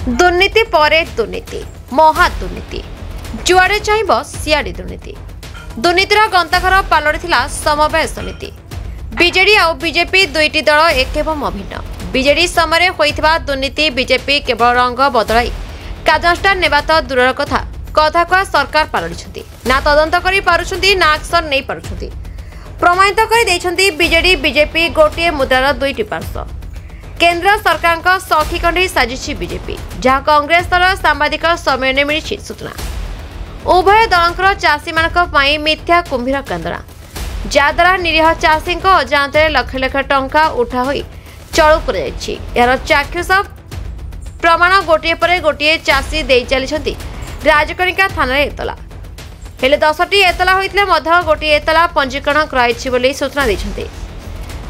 दुर्नीति परे दुर्नीति महा दुर्नीति जुआड़े चाहब सियाड़े दुर्नीति दुर्नीतिर गंताघर पालटिला समवाय समिति बीजेडी और बीजेपी दुईटी दल एक एवं अभिन्न बीजेडी समय होइथिबा दुर्नीति बीजेपी केवल रंग बदलाई कार्यानुष्ठान नेबा तो दूरर कथा कथा कह सरकार पालटिछंती ना तदंत करि पारुछंती ना एक्शन नै पारुछंती प्रमाणित करि दैछंती बीजेडी बीजेपी गोटे मुद्रार दुईटी पार्श्व केंद्र सरकार का सखी कंडे साजिछि बीजेपी जहां कांग्रेस दल सांबादिक सम्मेलन मिली सूचना उभय दलंकर चाषी मानक पई मिथ्या कुंभीर कांदरा जहाद्वारा निरीह चाषी अजाणत लक्ष लक्ष टंका उठा होई चलू कर यार चाक्षुष प्रमाण गोटे पर गोटे चाषी दे चली राजकनिका थाना एतला हेले 10टी एतला होइतले मध्य गोटे एतला पंजीकरण कराइछि बोली सूचना दैछन्ते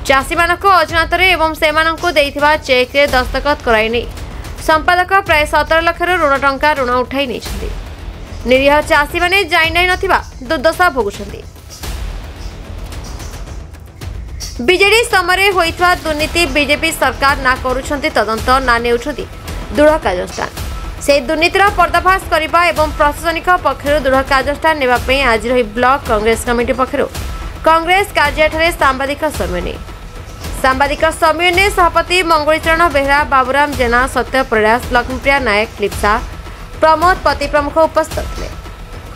चाषी मानक अजाणत एवं सेमानंकु देइथिबा चेक रे दस्तखत कराई नै संपादक प्राय 17 लाख ऋण टंका ऋण उठाई नै निरीह चाषी माने जाई नै नथिबा दुर्दशा भोगुछन्ते बीजेडी समय होइथवा दुर्नीति बीजेपी सरकार ना करूछन्ते तदंत ना नेउछन्ते दृढ़ कार्यानुष्ठान से दुर्नीतिर पर्दाफाश करने एवं प्रशासनिक पक्षर दृढ़ कार्यानुष्ठान नेबापी आज रही ब्लॉक कांग्रेस कमिटी पक्षर कांग्रेस कार्यालय सांबादिक सम्मेलन सभापति मंगलीचरण बेहरा बाबूराम जेना सत्य प्रयास लक्ष्मीप्रिया नायक लिप्सा प्रमोद पति प्रमुख उपस्थित थे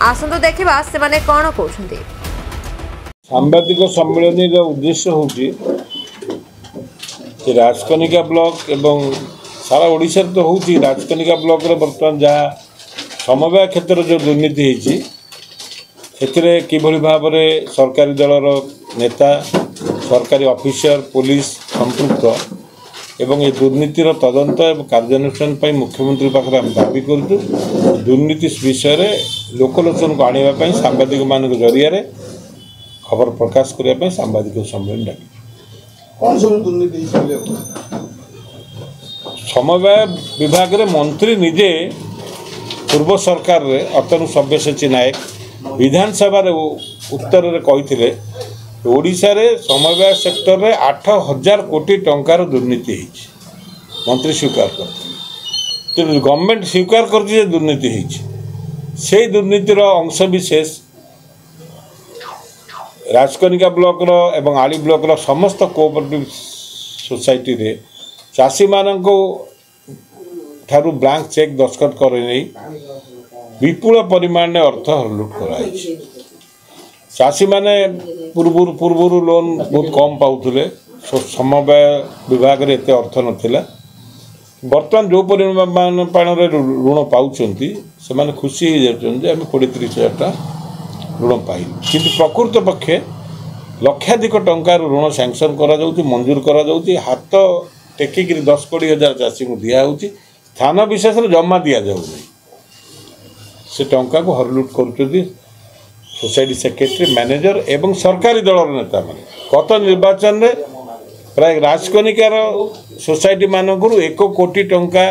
आसतु देखा से माने कौन कहते सांबादिक सम्मेलन उद्देश्य होची राजकनिका ब्लॉक एवं सारा ओडिशा तो होची राजकनिका ब्लॉक रे वर्तमान जहाँ समवाय क्षेत्र जो दुर्नीति होती किभली भाव में सरकारी दलर नेता सरकारी ऑफिसर पुलिस संपृक्त एवं ये दुर्नीतिर तदंत एवं कार्यानुष्ठान पर मुख्यमंत्री पाखे आम दाबी करूँ दुर्नीति विषय लोकलोचन को आने सांबादिक मान जरिया खबर प्रकाश करने सांबादिक सम्मेलन डाक कौन सब दुर्नीति समवाय विभाग रे मंत्री निजे पूर्व सरकार रे अतनु सब्यसाची नायक विधानसभा रे उत्तर रे कहिथिले ओडिशा रे समवाय सेक्टर रे 8000 कोटी टंकार दुर्नीति होइछि मंत्री स्वीकार करते तो गवर्नमेंट स्वीकार करछि जे दुर्नीति होइछि से दुर्नीतिर अंश विशेष राजकनिका ब्लॉक रो एवं आली ब्लॉक रो समस्त कोऑपरेटिव सोसाइटी रे चाषी मानक ठारू ब्लांक चेक दस्तखत करे विपुल परिमाण में अर्थ हरलुट कराई चाषी माने पूर्व लोन बहुत कम पाउले समवाय विभाग रे एते अर्थ नथिला वर्तमान जो परिमाण ऋण पाउछंती से माने खुशी हो जाते आम 20-30 हजार ऋण पाइल किंतु प्रकृत पक्षे लक्षाधिक टंकार ऋण सैंक्शन करा जाउती मंजूर करा जाउती हाथ टेकिक 10-20 हजार चाषी को दिया होती थाना विशेष जमा दि जाऊ से टंका को हरलुट कर सोसाइटी सेक्रेटरी मैनेजर एवं सरकारी दलर नेता मान गत निर्वाचन में प्राय राजकनिकार सोसाइटी मानक 1 कोटी टंका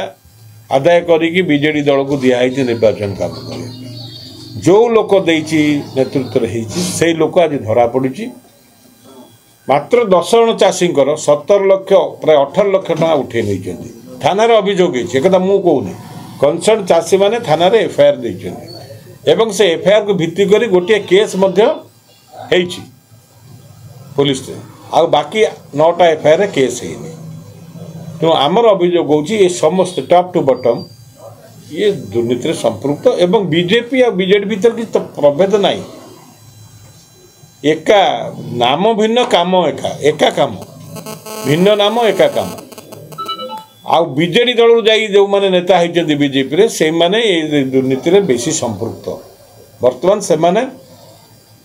आदाय करी बीजेडी दल को दिखाई निर्वाचन काम कर जो लोक नेतृत्व से लोक आज धरा पड़ी मात्र 10 जन चाषी 17 लाख प्राय 18 लाख टका उठे नहीं थाना अभियोग होता मु कहूनी कनसर्न चाषी मैंने थाना एफआईआर देते एवं से एफआईआर को भित्ति कर गोटे केस पुलिस आ बाकी 9टा एफआईआर केस है तेणु आमर अभियोग हो समस्त टॉप टू बॉटम ये दुर्नीति संपृक्त एवं बीजेपी और बीजेडी भीतर किसी तो प्रभेद नहीं एका नाम भिन्न काम एका काम भिन्न नाम एका काम आ बीजेडी दल जाई जो माने नेता होती बीजेपी रे से माने ये दुर्नीति रे बेसी संपृक्त वर्तमान से माने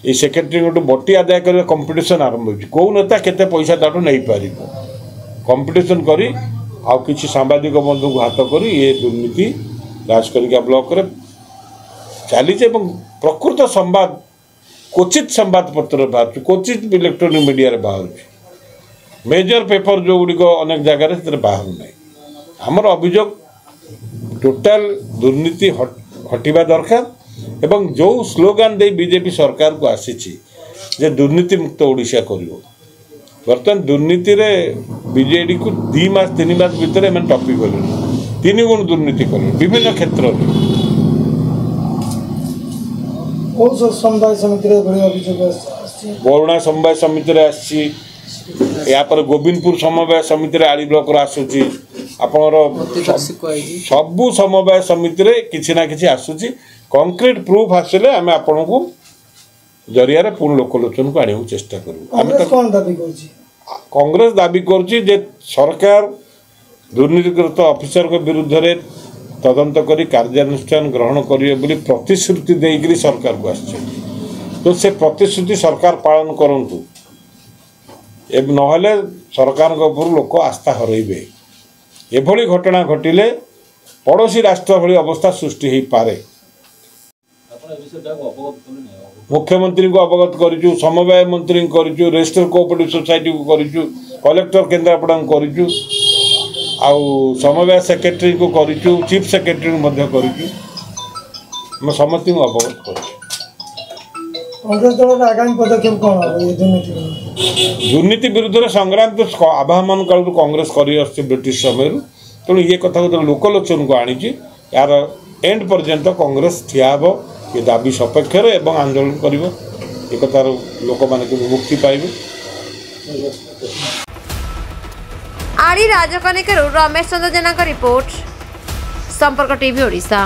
ये सेक्रेटरी गोटे बटी आदाय कर कंपटीशन आरंभ हो कौ नेता केते पैसा ताठू नहीं पार कंपटीशन करी आ किसी सांबादिक बंधु को हाथ करी ये दुर्नीति राजकनिका ब्लॉक रे चली प्रकृत संवाद क्वचित संवाद पत्र बाहर क्वचित इलेक्ट्रोनिक मीडिया बाहर मेजर पेपर जो गुड़िक अनेक जगह बाहर ना आमर अभियोग टोटाल दुर्नीति हटिबा दरकार एवं जो स्लोगान दे बीजेपी सरकार को आसी जे दुर्नीति मुक्त ओडिशा करिवो बर्तमान दुर्नीति रे बीजेडी को 2 मास 3 मास भीतर टपी गले तीन गुण दुर्नीति कले विभिन्न क्षेत्र में कौन सब समुदाय समिति रे बड़ी अभियोग आछि बरुणा समवाय समिति रे आसी या पर गोविंदपुर समवाय समिति रे आली ब्लॉक रो आसुची आपनर सबु समवाय समिति रे किछि ना किछि आसुची कंक्रीट प्रूफ आसले आमे आपन को जरिया रे पूर्ण लोकलोचन को आनियो चेष्टा करू कांग्रेस कोन दाबी करछि कांग्रेस दाबी करछि जे सरकार दुर्नीतिग्रस्त ऑफिसर के विरुद्ध रे तदंत करी कार्यानुष्ठान ग्रहण करिए बोली प्रतिश्रुति देइकरी सरकार को आछे तो से प्रतिश्रुति सरकार पालन करंतु एब नहले सरकार के ऊपर लोक आस्था हरइबे एभली घटना घटिले पड़ोसी राष्ट्र भली अवस्था सृष्टि हेई पारे मुख्यमंत्री को अवगत करिचु समवाय मंत्री को करिचु रजिस्टर कोऑपरेटिव सोसाइटी को करिचु कलेक्टर केन्द्रापड़ा को करिचु आउ समवाय सेक्रेटरी को करिचु चीफ सेक्रेटरी मध्य करिचु मैं समस्त को अवगत करिचु कांग्रेस दल आगामी पदक्षेप कोन ये दुर्नीति विरुद्ध संग्राम तो आवाहन काल कांग्रेस कर ब्रिटिश समय तेणु ये कथा को लोकलोचन को आनी यार एंड पर्यंत कांग्रेस ठिया हे ये दाबी सपेक्ष एवं आंदोलन कर कथार लोक मैंने मुक्ति पाइबे। आड़ी राजकनिक रमेश चंद्र जेना रिपोर्ट संपर्क टीवी ओडिशा।